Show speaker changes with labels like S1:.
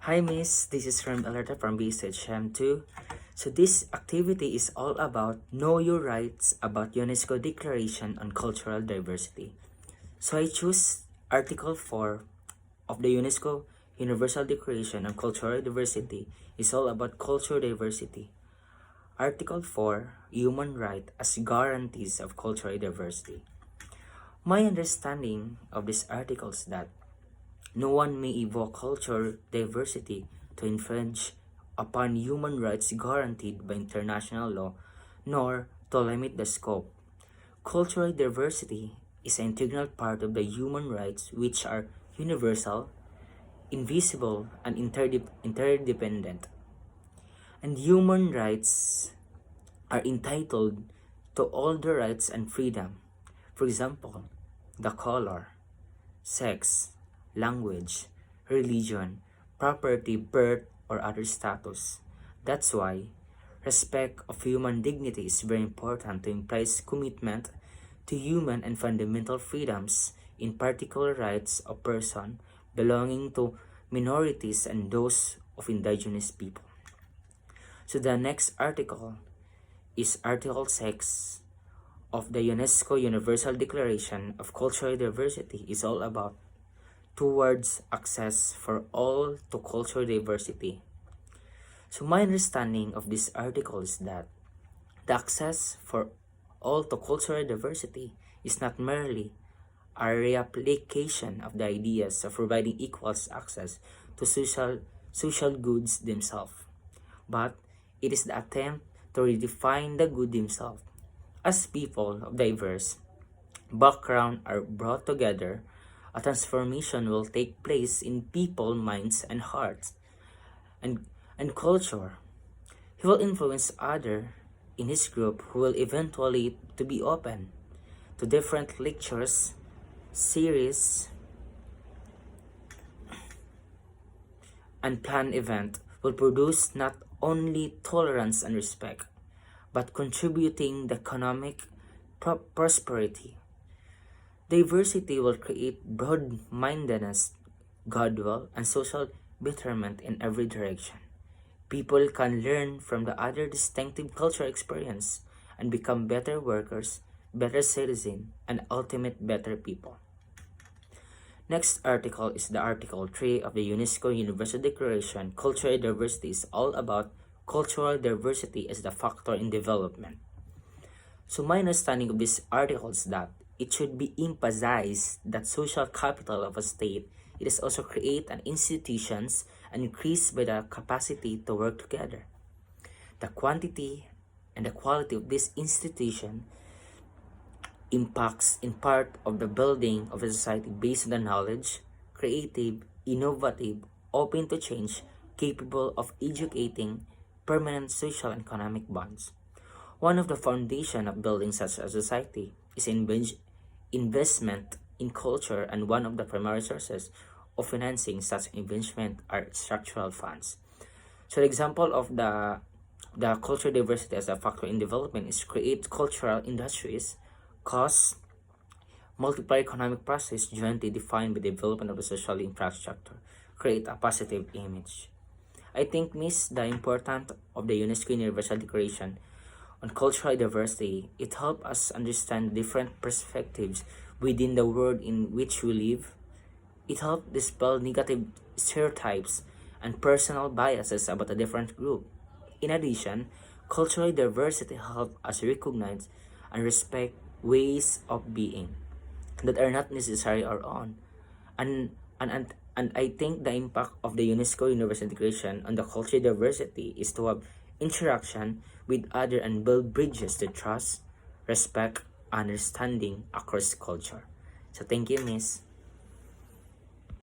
S1: Hi Miss, this is from Alerta from BSHM2. So this activity is all about Know Your Rights about UNESCO Declaration on Cultural Diversity. So I choose Article 4 of the UNESCO Universal Declaration on Cultural Diversity is all about cultural diversity. Article 4, Human Right as Guarantees of Cultural Diversity. My understanding of this article is that no one may evoke cultural diversity to infringe upon human rights guaranteed by international law, nor to limit the scope. Cultural diversity is an integral part of the human rights which are universal, invisible, and interdependent. And human rights are entitled to all the rights and freedom. For example, the color, sex, language, religion, property, birth, or other status. That's why respect of human dignity is very important to implies commitment to human and fundamental freedoms, in particular rights of person belonging to minorities and those of indigenous people. So the next article is Article 6 of the UNESCO Universal Declaration of Cultural Diversity is all about towards access for all to cultural diversity. So my understanding of this article is that the access for all to cultural diversity is not merely a reapplication of the ideas of providing equal access to social goods themselves, but it is the attempt to redefine the good themselves. As people of diverse background are brought together, a transformation will take place in people's minds and hearts and culture. He will influence others in his group who will eventually to be open to different lectures, series, and planned event will produce not only tolerance and respect, but contributing the economic prosperity. Diversity will create broad-mindedness, goodwill, and social betterment in every direction. People can learn from the other distinctive cultural experience and become better workers, better citizens, and ultimate better people. Next article is the Article 3 of the UNESCO Universal Declaration. Cultural diversity is all about cultural diversity as the factor in development. So my understanding of this article is that it should be emphasized that social capital of a state it is also create an institutions and increase by the capacity to work together. The quantity and the quality of this institution impacts in part of the building of a society based on the knowledge, creative, innovative, open to change, capable of educating permanent social and economic bonds. One of the foundation of building such a society is investment in culture, and one of the primary sources of financing such investment are structural funds. So the example of the cultural diversity as a factor in development is create cultural industries, cause multiply economic process jointly defined by the development of the social infrastructure, create a positive image. I think, Miss, the importance of the UNESCO Universal Declaration on cultural diversity, it helps us understand different perspectives within the world in which we live. It helps dispel negative stereotypes and personal biases about a different group. In addition, cultural diversity helps us recognize and respect ways of being that are not necessarily our own. And, and I think the impact of the UNESCO Universal Declaration on the cultural diversity is to have interaction with others and build bridges to trust, respect, understanding across culture. So thank you, Miss.